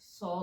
100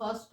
1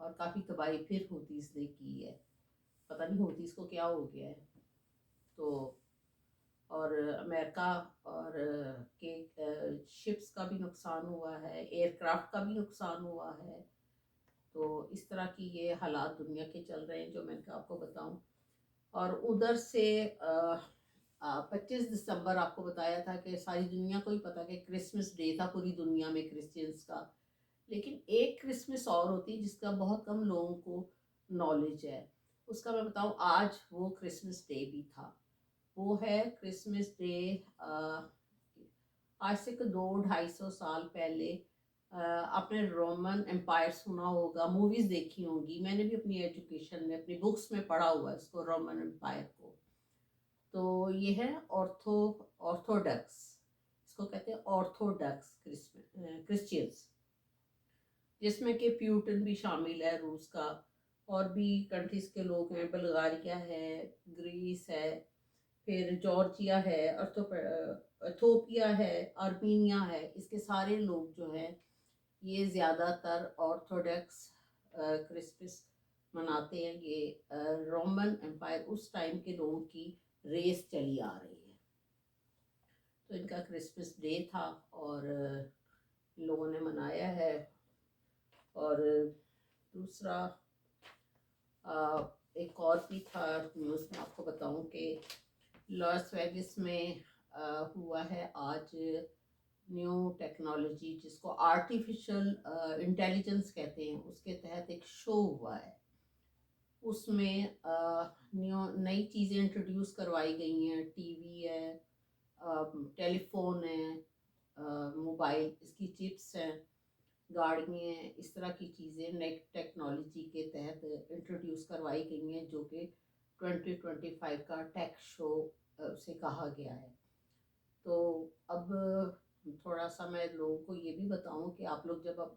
اور کافی تباہی پھر ہوتیز نے کی ہے، پتہ نہیں ہوتیز کو کیا ہو گیا ہے. تو اور امریکہ اور کے شپس کا بھی نقصان ہوا ہے، ایئر کرافٹ کا بھی نقصان ہوا ہے. تو اس طرح کی یہ حالات دنیا کے چل رہے ہیں جو میں آپ کو بتاؤں. اور ادھر سے 25 دسمبر آپ کو بتایا تھا کہ ساری دنیا کو ہی پتا کہ کرسمس ڈے تھا پوری دنیا میں کرسچنس کا. لیکن ایک کرسمس اور ہوتی جس کا بہت کم لوگوں کو نالج ہے. اس کا میں بتاؤں آج وہ کرسمس ڈے بھی تھا. وہ ہے کرسمس ڈے آج سے 200-250 سال پہلے. آپ نے رومن امپائر سنا ہوگا، موویز دیکھی ہوں گی، میں نے بھی اپنی ایجوکیشن میں اپنی بکس میں پڑھا ہوا ہے اس کو، رومن امپائر کو. تو یہ ہے آرتھوڈکس، اس کو کہتے ہیں آرتھوڈکس کرسچینس، جس میں کہ پیوٹن بھی شامل ہے روس کا، اور بھی کنٹریز کے لوگ ہیں، بلغاریہ ہے، گریس ہے، پھر جارجیا ہے، ایتھوپیا ہے، آرمینیا ہے. اس کے سارے لوگ جو ہیں یہ زیادہ تر آرتھوڈکس کرسمس مناتے ہیں. یہ رومن امپائر اس ٹائم کے لوگوں کی ریس چلی آ رہی ہے، تو ان کا کرسمس ڈے تھا اور لوگوں نے منایا ہے. اور دوسرا ایک اور بھی تھا نیوز میں آپ کو بتاؤں کہ لاس ویگس میں ہوا ہے آج نیو ٹیکنالوجی جس کو آرٹیفیشل انٹیلیجنس کہتے ہیں، اس کے تحت ایک شو ہوا ہے. اس میں نئی چیزیں انٹروڈیوس کروائی گئی ہیں، ٹی وی ہے، ٹیلی فون ہے، موبائل، اس کی چپس ہیں، گاڑیاں ہیں، اس طرح کی چیزیں نئی ٹیکنالوجی کے تحت انٹروڈیوس کروائی گئی ہیں، جو کہ 2025 کا ٹیک شو سے کہا گیا ہے. تو اب تھوڑا سا میں لوگوں کو یہ بھی بتاؤں کہ آپ لوگ جب اب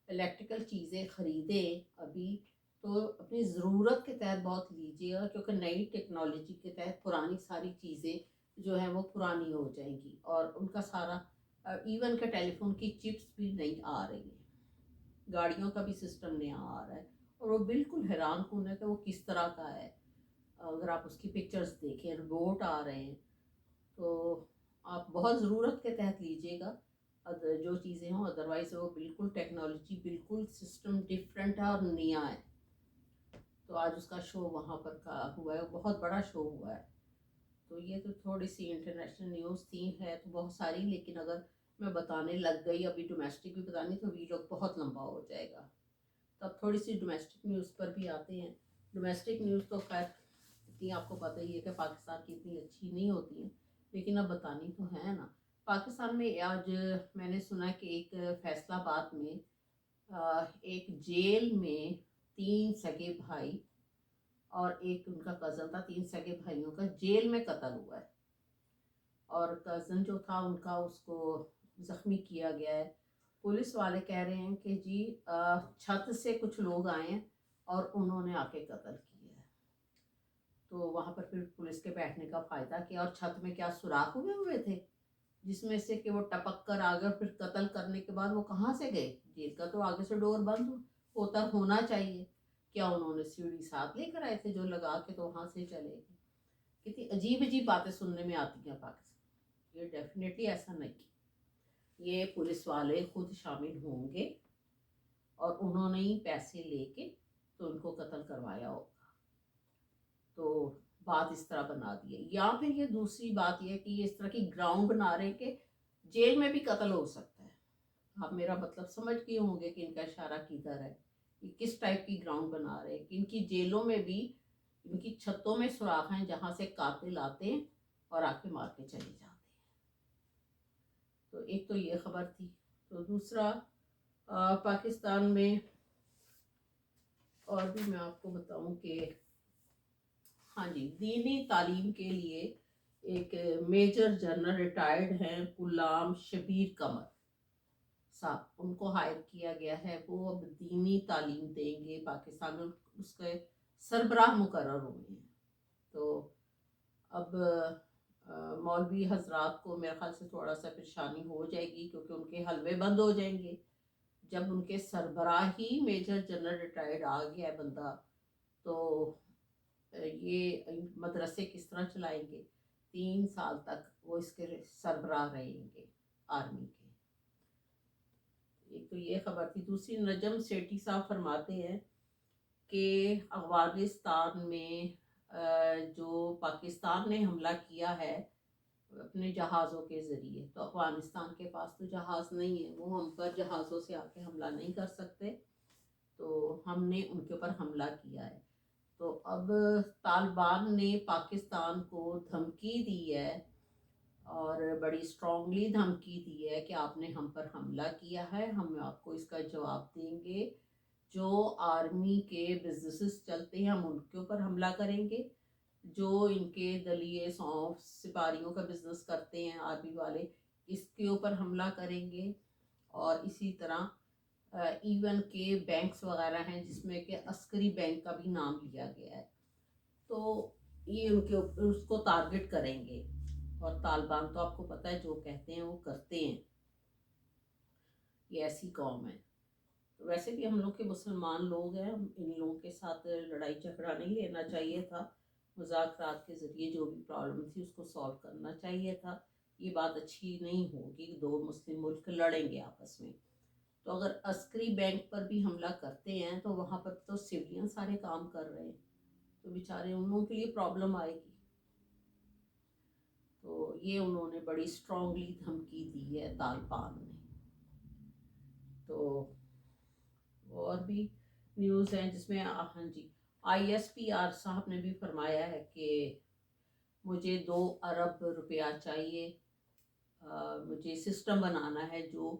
الیکٹریکل چیزیں خریدیں ابھی تو اپنی ضرورت کے تحت بہت لیجیے گا، کیونکہ نئی ٹیکنالوجی کے تحت پرانی ساری چیزیں جو ہیں وہ پرانی ہو جائیں گی. اور ان کا سارا ایون کہ ٹیلی فون کی چپس بھی نہیں آ رہی ہیں، گاڑیوں کا بھی سسٹم نیا آ رہا ہے، اور وہ بالکل حیران کن ہے کہ وہ کس طرح کا ہے. اگر آپ اس کی پکچرز دیکھیں، روبوٹ آ رہے ہیں. تو آپ بہت ضرورت کے تحت لیجیے گا جو چیزیں ہوں، ادروائز وہ بالکل ٹیکنالوجی بالکل سسٹم ڈفرینٹ ہے اور نیا ہے. تو آج اس کا شو وہاں پر ہوا ہے، بہت بڑا شو ہوا ہے. تو یہ تو تھوڑی سی انٹرنیشنل نیوز تھی، ہے تو بہت ساری، لیکن اگر میں بتانے لگ گئی ابھی ڈومیسٹک بھی بتانی تو ویڈیو بہت لمبا ہو جائے گا. تو اب تھوڑی سی ڈومیسٹک نیوز پر بھی آتے ہیں. ڈومیسٹک نیوز تو خیر اتنی آپ کو پتہ ہی ہے کہ پاکستان کی اتنی اچھی نہیں ہوتی ہیں، لیکن اب بتانی تو ہے نا. پاکستان میں آج میں نے سنا کہ ایک فیصلہ آباد میں ایک جیل میں 3 سگے بھائی اور ایک ان کا کزن تھا، 3 سگے بھائیوں کا جیل میں قتل ہوا ہے. اور کزن جو تھا ان کا اس کو زخمی کیا گیا ہے. پولیس والے کہہ رہے ہیں کہ جی چھت سے کچھ لوگ آئے ہیں اور انہوں نے آ کے قتل کیا ہے. تو وہاں پر پھر پولیس کے بیٹھنے کا فائدہ کیا، اور چھت میں کیا سوراخ ہوئے تھے جس میں سے کہ وہ ٹپک کر آ گئے. پھر قتل کرنے کے بعد وہ کہاں سے گئے؟ جیل کا تو آگے سے ڈور بند ہونا چاہیے. کیا انہوں نے سیڑھی ساتھ لے کر آئے تھے جو لگا کے تو وہاں سے چلے گئے؟ کتنی عجیب عجیب باتیں سننے میں آتی ہیں پاکستان. یہ ڈیفینیٹلی ایسا نہیں، یہ پولیس والے خود شامل ہوں گے اور انہوں نے ہی پیسے لے کے تو ان کو قتل کروایا ہوگا. تو بات اس طرح بنا دی ہے. یا پھر یہ دوسری بات یہ ہے کہ یہ اس طرح کی گراؤنڈ بنا رہے کہ جیل میں بھی قتل ہو سکتا ہے. آپ میرا مطلب سمجھ گئے ہوں گے کہ ان کا اشارہ کدھر ہے، کہ کس ٹائپ کی گراؤنڈ بنا رہے ہیں. کہ ان کی جیلوں میں بھی ان کی چھتوں میں سوراخ ہیں جہاں سے قاتل آتے ہیں اور آ کے مار کے چلے جاتے ہیں. تو ایک تو یہ خبر تھی. تو دوسرا پاکستان میں اور بھی میں آپ کو بتاؤں کہ ہاں جی، دینی تعلیم کے لیے ایک میجر جنرل ریٹائرڈ ہیں غلام شبیر قمر صاحب، ان کو ہائر کیا گیا ہے. وہ اب دینی تعلیم دیں گے پاکستان میں، اس کے سربراہ مقرر ہوئے ہیں. تو اب مولوی حضرات کو میرے خیال سے تھوڑا سا پریشانی ہو جائے گی، کیونکہ ان کے حلوے بند ہو جائیں گے. جب ان کے سربراہ ہی میجر جنرل ریٹائرڈ آ گیا ہے بندہ، تو یہ مدرسے کس طرح چلائیں گے؟ 3 سال تک وہ اس کے سربراہ رہیں گے آرمی کے۔ ایک تو یہ خبر تھی۔ دوسری، نجم سیٹھی صاحب فرماتے ہیں کہ افغانستان میں جو پاکستان نے حملہ کیا ہے اپنے جہازوں کے ذریعے، تو افغانستان کے پاس تو جہاز نہیں ہے، وہ ہم پر جہازوں سے آ کے حملہ نہیں کر سکتے، تو ہم نے ان کے اوپر حملہ کیا ہے۔ تو اب طالبان نے پاکستان کو دھمکی دی ہے، اور بڑی اسٹرانگلی دھمکی دی ہے کہ آپ نے ہم پر حملہ کیا ہے، ہم آپ کو اس کا جواب دیں گے، جو آرمی کے بزنسز چلتے ہیں ہم ان کے اوپر حملہ کریں گے، جو ان کے دلیے سونف سپاریوں کا بزنس کرتے ہیں آرمی والے اس کے اوپر حملہ کریں گے، اور اسی طرح ایون کے بینکس وغیرہ ہیں جس میں کہ عسکری بینک کا بھی نام لیا گیا ہے، تو یہ ان کے اوپر اس کو ٹارگٹ کریں گے۔ اور طالبان تو آپ کو پتہ ہے جو کہتے ہیں وہ کرتے ہیں، یہ ایسی قوم ہے۔ ویسے بھی ہم لوگ کے مسلمان لوگ ہیں، ان لوگوں کے ساتھ لڑائی جھگڑا نہیں لینا چاہیے تھا، مذاکرات کے ذریعے جو بھی پرابلم تھی اس کو سالو کرنا چاہیے تھا۔ یہ بات اچھی نہیں ہوگی کہ 2 مسلم ملک لڑیں گے آپس میں۔ تو اگر عسکری بینک پر بھی حملہ کرتے ہیں تو وہاں پر تو سویلین سارے کام کر رہے ہیں، تو بیچارے ان لوگوں کے لیے پرابلم آئے گی۔ تو یہ انہوں نے بڑی اسٹرانگلی دھمکی دی ہے طالبان نے۔ تو اور بھی نیوز ہیں جس میں ہاں جی، ISPR صاحب نے بھی فرمایا ہے کہ مجھے 2 ارب روپیہ چاہیے، مجھے سسٹم بنانا ہے جو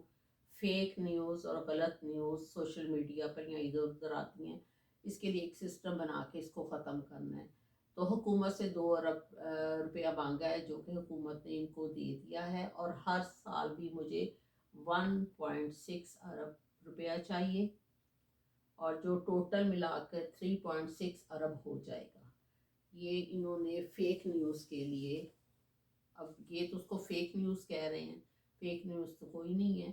فیک نیوز اور غلط نیوز سوشل میڈیا پر یا ادھر ادھر آتی ہیں، اس کے لیے ایک سسٹم بنا کے اس کو ختم کرنا ہے۔ تو حکومت سے 2 ارب روپیہ مانگا ہے، جو کہ حکومت نے ان کو دے دیا ہے، اور ہر سال بھی مجھے 1.6 ارب روپیہ چاہیے، اور جو ٹوٹل ملا کر 3.6 ارب ہو جائے گا۔ یہ انہوں نے فیک نیوز کے لیے، اب یہ تو اس کو فیک نیوز کہہ رہے ہیں، فیک نیوز تو کوئی نہیں ہے،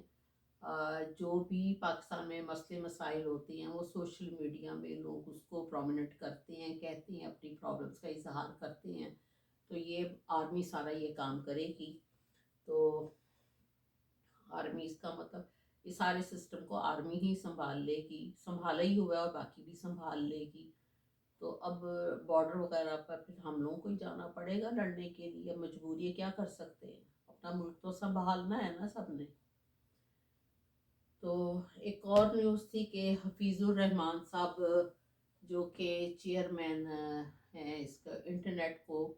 جو بھی پاکستان میں مسئلے مسائل ہوتے ہیں وہ سوشل میڈیا میں لوگ اس کو پرومیننٹ کرتے ہیں، کہتے ہیں، اپنی پرابلمس کا اظہار کرتے ہیں، تو یہ آرمی سارا یہ کام کرے گی۔ تو آرمی، اس کا مطلب یہ سارے سسٹم کو آرمی ہی سنبھال لے گی، سنبھالا ہی ہوا ہے اور باقی بھی سنبھال لے گی۔ تو اب بارڈر وغیرہ پر پھر ہم لوگوں کو ہی جانا پڑے گا لڑنے کے لیے، مجبوری ہے، کیا کر سکتے ہیں، اپنا ملک تو سنبھالنا ہے نا سب نے۔ تو ایک اور نیوز تھی کہ حفیظ الرحمان صاحب جو کہ چیئرمین ہیں اس کا انٹرنیٹ کو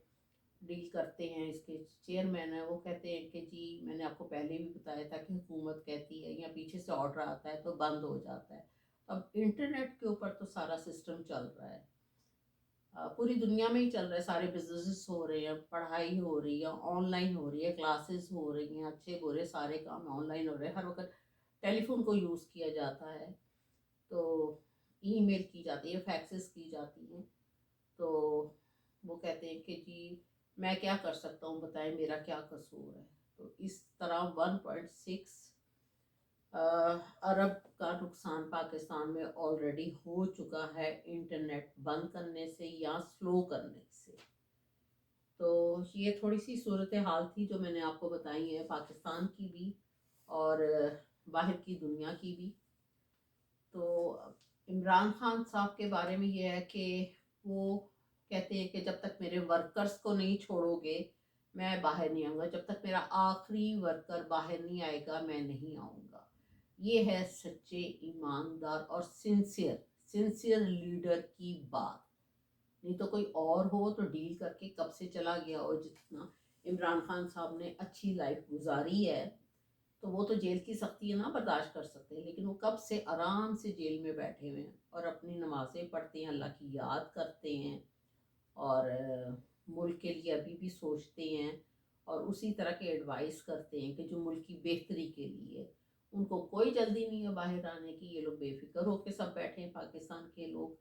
ڈیل کرتے ہیں، اس کے چیئرمین ہیں، وہ کہتے ہیں کہ جی میں نے آپ کو پہلے بھی بتایا تھا کہ حکومت کہتی ہے یا پیچھے سے آرڈر آتا ہے تو بند ہو جاتا ہے۔ اب انٹرنیٹ کے اوپر تو سارا سسٹم چل رہا ہے، پوری دنیا میں ہی چل رہا ہے، سارے بزنسز ہو رہے ہیں، پڑھائی ہو رہی ہے، آن لائن ہو رہی ہے، کلاسز ہو رہی ہیں، اچھے برے سارے کام آن لائن ہو رہے ہیں، ہر وقت ٹیلی فون کو یوز کیا جاتا ہے، تو ای میل کی جاتی ہے، فیکسز کی جاتی ہیں، تو وہ کہتے ہیں کہ جی میں کیا کر سکتا ہوں، بتائیں میرا کیا قصور ہے۔ تو اس طرح 1.6 ارب کا نقصان پاکستان میں آلریڈی ہو چکا ہے انٹرنیٹ بند کرنے سے یا سلو کرنے سے۔ تو یہ تھوڑی سی صورتحال تھی جو میں نے آپ کو بتائی ہے، پاکستان کی بھی اور باہر کی دنیا کی بھی۔ تو عمران خان صاحب کے بارے میں یہ ہے کہ وہ کہتے ہیں کہ جب تک میرے ورکرز کو نہیں چھوڑو گے میں باہر نہیں آؤں گا، جب تک میرا آخری ورکر باہر نہیں آئے گا میں نہیں آؤں گا۔ یہ ہے سچے، ایماندار اور سنسیئر لیڈر کی بات، نہیں تو کوئی اور ہو تو ڈیل کر کے کب سے چلا گیا ہو۔ جتنا عمران خان صاحب نے اچھی لائف گزاری ہے تو وہ تو جیل کی سختی نہ برداشت کر سکتے، لیکن وہ کب سے آرام سے جیل میں بیٹھے ہوئے ہیں اور اپنی نمازیں پڑھتے ہیں، اللہ کی یاد کرتے ہیں، اور ملک کے لیے ابھی بھی سوچتے ہیں، اور اسی طرح کے ایڈوائس کرتے ہیں کہ جو ملک کی بہتری کے لیے، ان کو کوئی جلدی نہیں ہے باہر آنے کی، یہ لوگ بے فکر ہو کے سب بیٹھے ہیں پاکستان کے لوگ،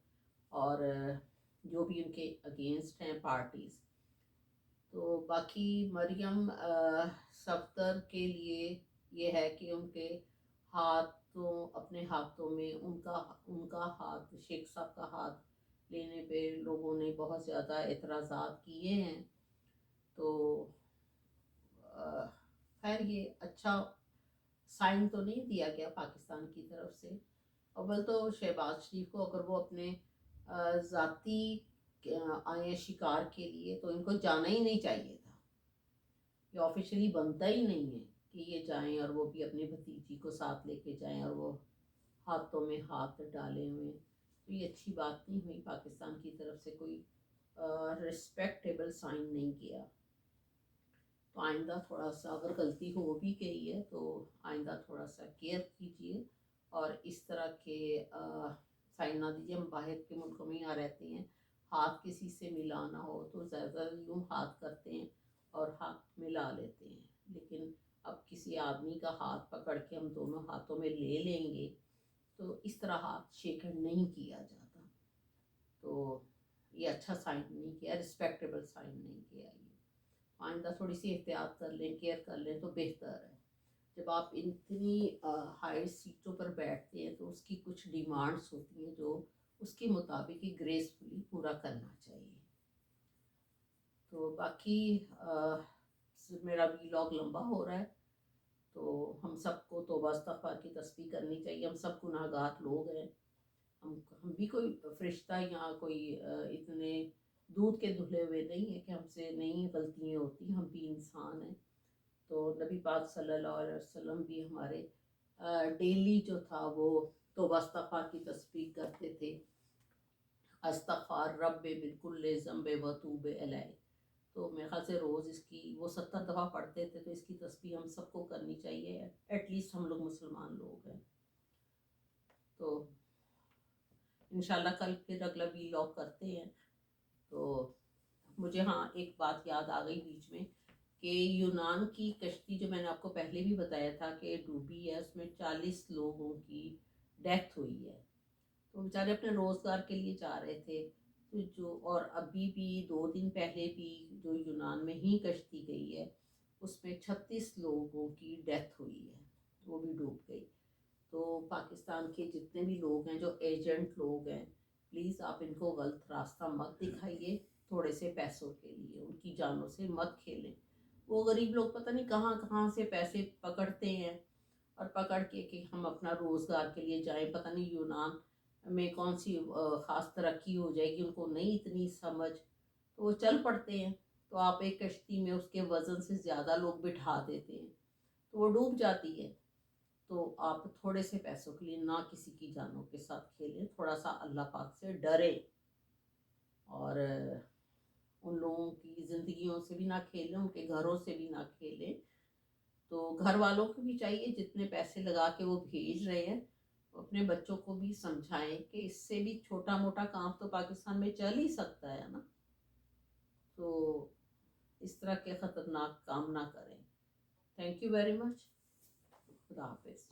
اور جو بھی ان کے اگینسٹ ہیں پارٹیز۔ تو باقی مریم صفدر کے لیے یہ ہے کہ ان کے ہاتھ تو اپنے ہاتھوں میں ان کا ہاتھ، شیخ صاحب کا ہاتھ لینے پہ لوگوں نے بہت زیادہ اعتراضات کیے ہیں. تو خیر یہ اچھا سائن تو نہیں دیا گیا پاکستان کی طرف سے. اول تو شہباز شریف کو اگر وہ اپنے ذاتی آئے شکار کے لیے، تو ان کو جانا ہی نہیں چاہیے تھا. یہ آفیشلی بنتا ہی نہیں ہے کہ یہ جائیں اور وہ بھی اپنے بھتیجی کو ساتھ لے کے جائیں اور وہ ہاتھوں میں ہاتھ ڈالے ہوئے. تو یہ اچھی بات نہیں ہوئی. پاکستان کی طرف سے کوئی رسپیکٹیبل سائن نہیں کیا. تو آئندہ تھوڑا سا اگر غلطی ہو بھی گئی ہے تو آئندہ تھوڑا سا کیئر کیجیے اور اس طرح کے سائن نہ دیجیے. ہم باہر کے ملکوں میں یہاں رہتے ہیں، ہاتھ کسی سے ملانا ہو تو زیادہ یوں ہاتھ کرتے ہیں اور ہاتھ ملا لیتے ہیں. لیکن اب کسی آدمی کا ہاتھ پکڑ کے ہم دونوں ہاتھوں میں لے لیں گے تو اس طرح ہاتھ شیک ہینڈ نہیں کیا جاتا. تو یہ اچھا سائن نہیں کیا، رسپیکٹیبل سائن نہیں کیا. یہ آئندہ تھوڑی سی احتیاط کر لیں، کیئر کر لیں تو بہتر ہے. جب آپ اتنی ہائی سیٹوں پر بیٹھتے ہیں تو اس کی کچھ ڈیمانڈس ہوتی ہیں جو اس کے مطابق ہی گریسفلی پورا کرنا چاہیے. تو باقی میرا ویلاگ لمبا ہو رہا ہے، تو ہم سب کو توبہ استغفار کی تسبیح کرنی چاہیے. ہم سب گناہ گار لوگ ہیں. ہم بھی کوئی فرشتہ یا کوئی اتنے دودھ کے دھلے ہوئے نہیں ہیں کہ ہم سے نہیں غلطیاں ہوتی. ہم بھی انسان ہیں. تو نبی پاک صلی اللہ علیہ وسلم بھی ہمارے ڈیلی جو تھا وہ توبہ استغفار کی تسبیح کرتے تھے. استغفار رب بالکل ذنب وتوب الیہ. تو میرے خیال سے روز اس کی وہ 70 دفعہ پڑھتے تھے. تو اس کی تسبیح ہم سب کو کرنی چاہیے، ایٹ لیسٹ ہم لوگ مسلمان لوگ ہیں. تو انشاءاللہ کل پھر اگلا ویلاگ کرتے ہیں. تو مجھے ایک بات یاد آ گئی بیچ میں کہ یونان کی کشتی جو میں نے آپ کو پہلے بھی بتایا تھا کہ ڈوبی ہے، اس میں 40 لوگوں کی ڈیتھ ہوئی ہے. تو بیچارے اپنے روزگار کے لیے جا رہے تھے. اور ابھی بھی 2 دن پہلے بھی جو یونان میں ہی کشتی گئی ہے اس میں 36 لوگوں کی ڈیتھ ہوئی ہے، وہ بھی ڈوب گئی. تو پاکستان کے جتنے بھی لوگ ہیں جو ایجنٹ لوگ ہیں، پلیز آپ ان کو غلط راستہ مت دکھائیے تھوڑے سے پیسوں کے لیے. ان کی جانوں سے مت کھیلیں. وہ غریب لوگ پتہ نہیں کہاں کہاں سے پیسے پکڑتے ہیں اور پکڑ کے کہ ہم اپنا روزگار کے لیے جائیں. پتہ نہیں یونان میں کون سی خاص ترقی ہو جائے گی، ان کو نہیں اتنی سمجھ. تو وہ چل پڑتے ہیں. تو آپ ایک کشتی میں اس کے وزن سے زیادہ لوگ بٹھا دیتے ہیں تو وہ ڈوب جاتی ہے. تو آپ تھوڑے سے پیسوں کے لیے نہ کسی کی جانوں کے ساتھ کھیلیں. تھوڑا سا اللہ پاک سے ڈریں اور ان لوگوں کی زندگیوں سے بھی نہ کھیلیں، ان کے گھروں سے بھی نہ کھیلیں. تو گھر والوں کو بھی چاہیے جتنے پیسے لگا کے وہ بھیج رہے ہیں اپنے بچوں کو بھی سمجھائیں کہ اس سے بھی چھوٹا موٹا کام تو پاکستان میں چل ہی سکتا ہے نا. تو اس طرح کے خطرناک کام نہ کریں. Thank you very much. خدا حافظ.